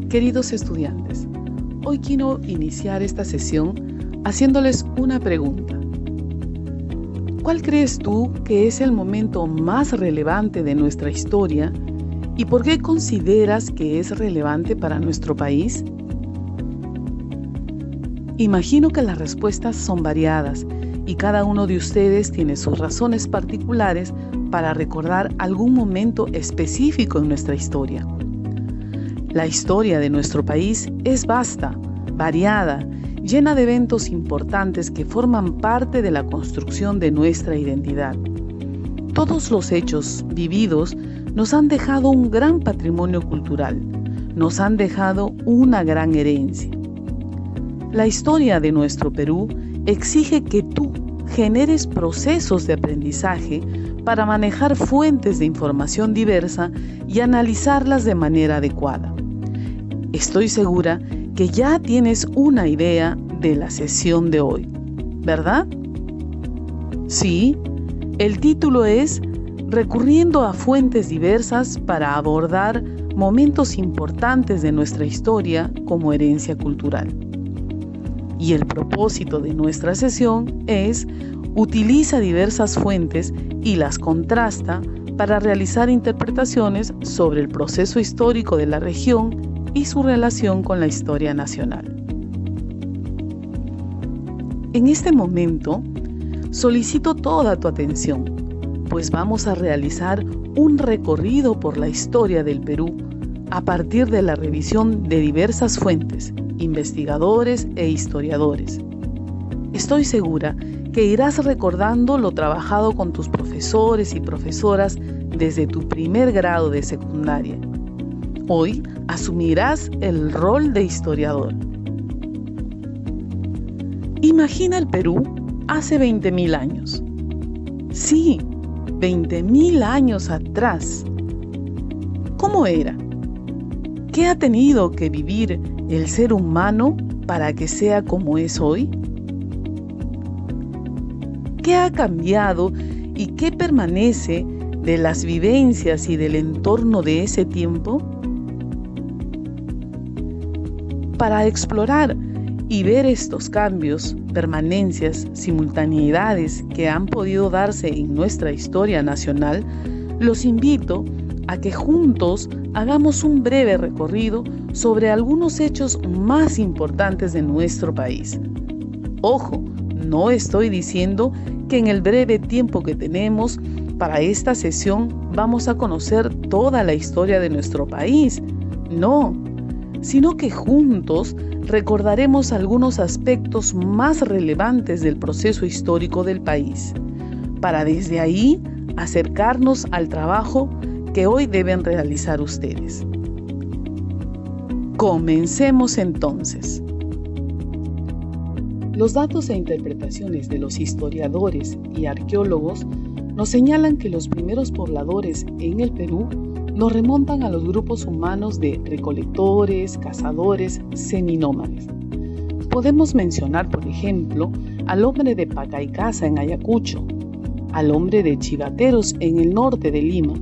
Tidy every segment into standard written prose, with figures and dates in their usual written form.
Queridos estudiantes, hoy quiero iniciar esta sesión haciéndoles una pregunta. ¿Cuál crees tú que es el momento más relevante de nuestra historia y por qué consideras que es relevante para nuestro país? Imagino que las respuestas son variadas y cada uno de ustedes tiene sus razones particulares para recordar algún momento específico en nuestra historia. La historia de nuestro país es vasta, variada, llena de eventos importantes que forman parte de la construcción de nuestra identidad. Todos los hechos vividos nos han dejado un gran patrimonio cultural, nos han dejado una gran herencia. La historia de nuestro Perú exige que tú generes procesos de aprendizaje para manejar fuentes de información diversa y analizarlas de manera adecuada. Estoy segura que ya tienes una idea de la sesión de hoy, ¿verdad? Sí, el título es Recurriendo a fuentes diversas para abordar momentos importantes de nuestra historia como herencia cultural. Y el propósito de nuestra sesión es utiliza diversas fuentes y las contrasta para realizar interpretaciones sobre el proceso histórico de la región y su relación con la historia nacional. En este momento, solicito toda tu atención, pues vamos a realizar un recorrido por la historia del Perú a partir de la revisión de diversas fuentes, investigadores e historiadores. Estoy segura que irás recordando lo trabajado con tus profesores y profesoras desde tu primer grado de secundaria. Hoy asumirás el rol de historiador. Imagina el Perú hace 20.000 años. Sí, 20.000 años atrás. ¿Cómo era? ¿Qué ha tenido que vivir el ser humano para que sea como es hoy? ¿Qué ha cambiado y qué permanece de las vivencias y del entorno de ese tiempo? Para explorar y ver estos cambios, permanencias, simultaneidades que han podido darse en nuestra historia nacional, los invito a que juntos hagamos un breve recorrido sobre algunos hechos más importantes de nuestro país. Ojo, no estoy diciendo que en el breve tiempo que tenemos para esta sesión vamos a conocer toda la historia de nuestro país. No, sino que juntos recordaremos algunos aspectos más relevantes del proceso histórico del país, para desde ahí acercarnos al trabajo que hoy deben realizar ustedes. Comencemos entonces. Los datos e interpretaciones de los historiadores y arqueólogos nos señalan que los primeros pobladores en el Perú nos remontan a los grupos humanos de recolectores, cazadores, seminómades. Podemos mencionar, por ejemplo, al hombre de Pacaycasa en Ayacucho, al hombre de Chivateros en el norte de Lima,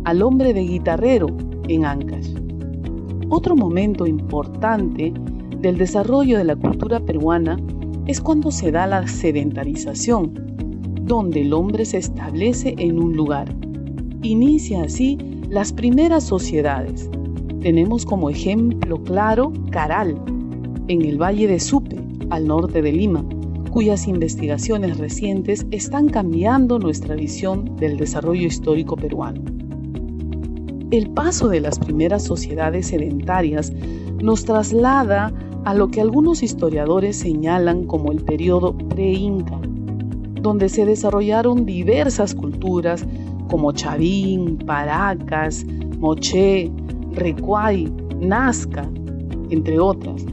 al hombre de Guitarrero en Ancash. Otro momento importante del desarrollo de la cultura peruana es cuando se da la sedentarización, donde el hombre se establece en un lugar. Inicia así las primeras sociedades. Tenemos como ejemplo claro Caral, en el Valle de Supe, al norte de Lima, cuyas investigaciones recientes están cambiando nuestra visión del desarrollo histórico peruano. El paso de las primeras sociedades sedentarias nos traslada a lo que algunos historiadores señalan como el periodo pre-inca, donde se desarrollaron diversas culturas como Chavín, Paracas, Moché, Recuay, Nazca, entre otras,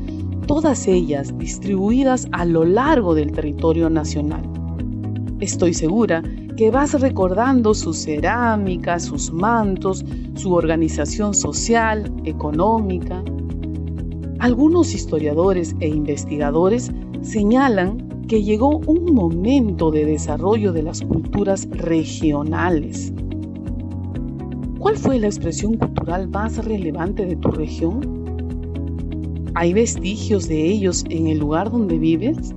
todas ellas distribuidas a lo largo del territorio nacional. Estoy segura que vas recordando sus cerámicas, sus mantos, su organización social, económica. Algunos historiadores e investigadores señalan que llegó un momento de desarrollo de las culturas regionales. ¿Cuál fue la expresión cultural más relevante de tu región? ¿Hay vestigios de ellos en el lugar donde vives?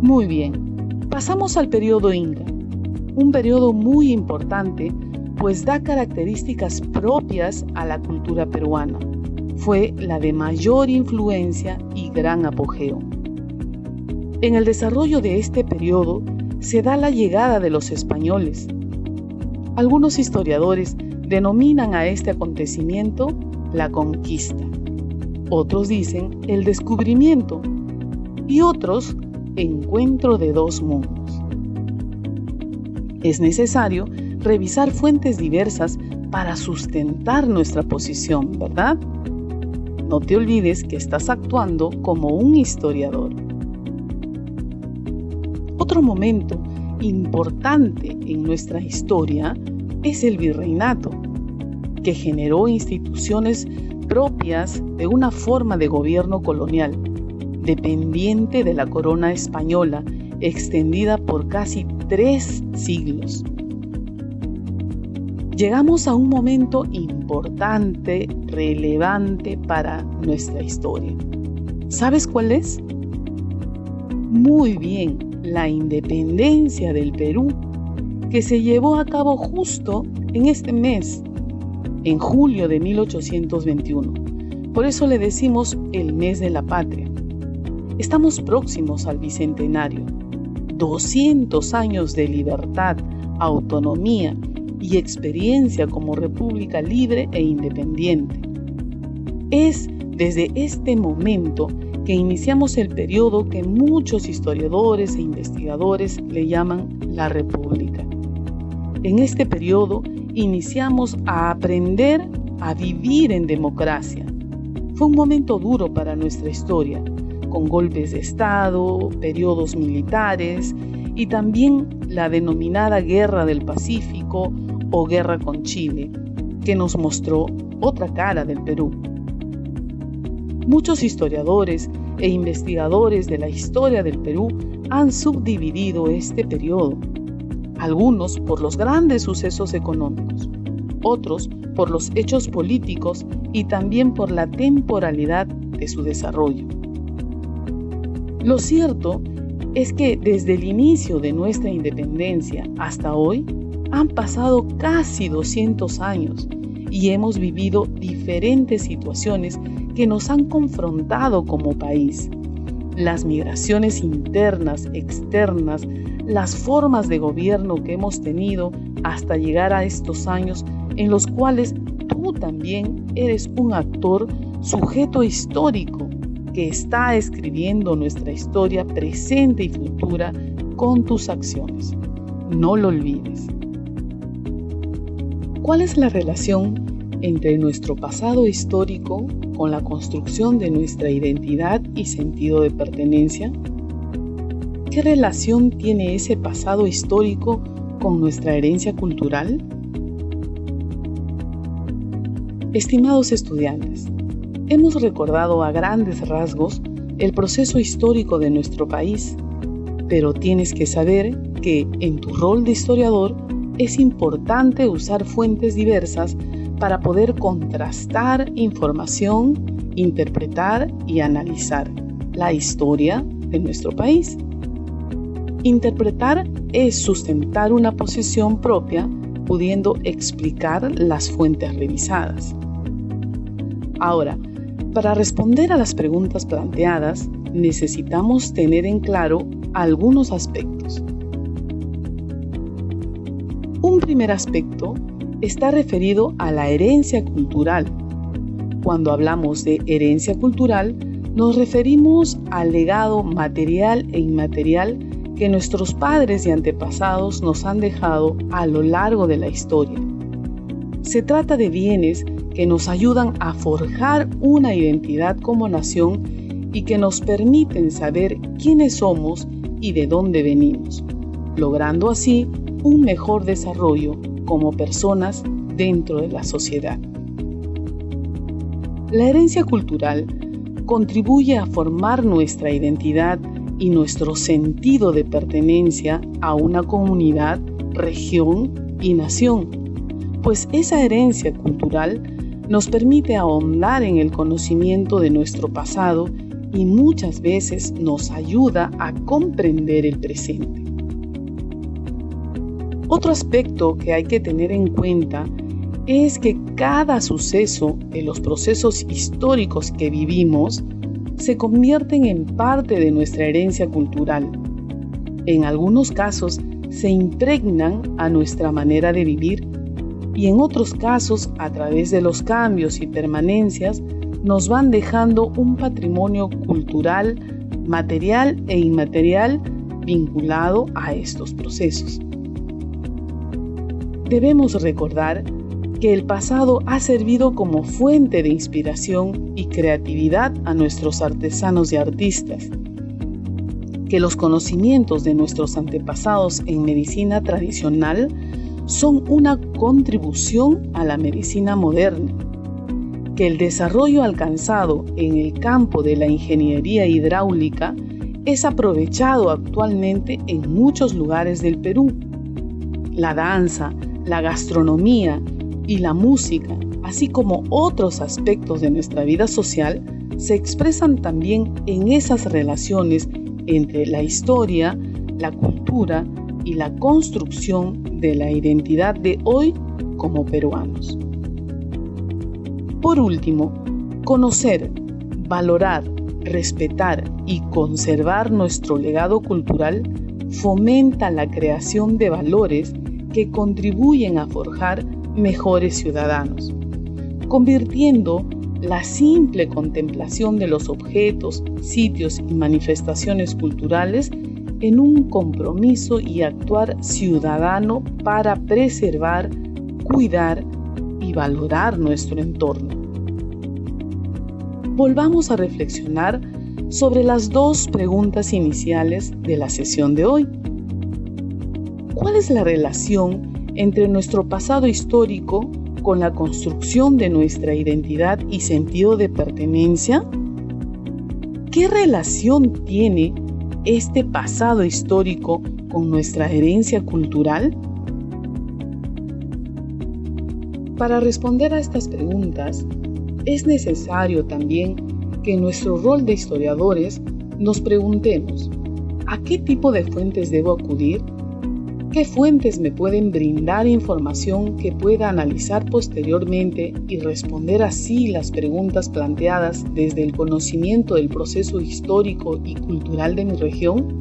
Muy bien, pasamos al periodo Inca, un periodo muy importante, pues da características propias a la cultura peruana. Fue la de mayor influencia y gran apogeo. En el desarrollo de este periodo se da la llegada de los españoles. Algunos historiadores denominan a este acontecimiento la conquista. Otros dicen el descubrimiento y otros encuentro de dos mundos. Es necesario revisar fuentes diversas para sustentar nuestra posición, ¿verdad? No te olvides que estás actuando como un historiador. Otro momento importante en nuestra historia es el virreinato, que generó instituciones propias de una forma de gobierno colonial, dependiente de la corona española, extendida por casi 3 siglos. Llegamos a un momento importante, relevante para nuestra historia. ¿Sabes cuál es? Muy bien, la independencia del Perú, que se llevó a cabo justo en este mes, en julio de 1821. Por eso le decimos el mes de la patria. Estamos próximos al bicentenario. 200 años de libertad, autonomía y experiencia como república libre e independiente. Es desde este momento que iniciamos el periodo que muchos historiadores e investigadores le llaman la República. En este periodo iniciamos a aprender a vivir en democracia. Fue un momento duro para nuestra historia, con golpes de Estado, periodos militares y también la denominada Guerra del Pacífico o Guerra con Chile, que nos mostró otra cara del Perú. Muchos historiadores e investigadores de la historia del Perú han subdividido este periodo, algunos por los grandes sucesos económicos, otros por los hechos políticos y también por la temporalidad de su desarrollo. Lo cierto es que desde el inicio de nuestra independencia hasta hoy han pasado casi 200 años y hemos vivido diferentes situaciones que nos han confrontado como país. Las migraciones internas, externas, las formas de gobierno que hemos tenido hasta llegar a estos años en los cuales tú también eres un actor, sujeto histórico, que está escribiendo nuestra historia presente y futura con tus acciones. No lo olvides. ¿Cuál es la relación entre nuestro pasado histórico con la construcción de nuestra identidad y sentido de pertenencia? ¿Qué relación tiene ese pasado histórico con nuestra herencia cultural? Estimados estudiantes, hemos recordado a grandes rasgos el proceso histórico de nuestro país, pero tienes que saber que en tu rol de historiador es importante usar fuentes diversas para poder contrastar información, interpretar y analizar la historia de nuestro país. Interpretar es sustentar una posición propia, pudiendo explicar las fuentes revisadas. Ahora, para responder a las preguntas planteadas, necesitamos tener en claro algunos aspectos. Un primer aspecto está referido a la herencia cultural. Cuando hablamos de herencia cultural, nos referimos al legado material e inmaterial que nuestros padres y antepasados nos han dejado a lo largo de la historia. Se trata de bienes que nos ayudan a forjar una identidad como nación y que nos permiten saber quiénes somos y de dónde venimos, logrando así un mejor desarrollo como personas dentro de la sociedad. La herencia cultural contribuye a formar nuestra identidad y nuestro sentido de pertenencia a una comunidad, región y nación, pues esa herencia cultural nos permite ahondar en el conocimiento de nuestro pasado y muchas veces nos ayuda a comprender el presente. Otro aspecto que hay que tener en cuenta es que cada suceso de los procesos históricos que vivimos se convierten en parte de nuestra herencia cultural. En algunos casos se impregnan a nuestra manera de vivir y en otros casos, a través de los cambios y permanencias, nos van dejando un patrimonio cultural, material e inmaterial vinculado a estos procesos. Debemos recordar que el pasado ha servido como fuente de inspiración y creatividad a nuestros artesanos y artistas, que los conocimientos de nuestros antepasados en medicina tradicional son una contribución a la medicina moderna, que el desarrollo alcanzado en el campo de la ingeniería hidráulica es aprovechado actualmente en muchos lugares del Perú. La danza, la gastronomía y la música, así como otros aspectos de nuestra vida social, se expresan también en esas relaciones entre la historia, la cultura y la construcción de la identidad de hoy como peruanos. Por último, conocer, valorar, respetar y conservar nuestro legado cultural fomenta la creación de valores que contribuyen a forjar mejores ciudadanos, convirtiendo la simple contemplación de los objetos, sitios y manifestaciones culturales en un compromiso y actuar ciudadano para preservar, cuidar y valorar nuestro entorno. Volvamos a reflexionar sobre las dos preguntas iniciales de la sesión de hoy. ¿Cuál es la relación entre nuestro pasado histórico con la construcción de nuestra identidad y sentido de pertenencia? ¿Qué relación tiene este pasado histórico con nuestra herencia cultural? Para responder a estas preguntas, es necesario también que en nuestro rol de historiadores nos preguntemos: ¿a qué tipo de fuentes debo acudir? ¿Qué fuentes me pueden brindar información que pueda analizar posteriormente y responder así las preguntas planteadas desde el conocimiento del proceso histórico y cultural de mi región?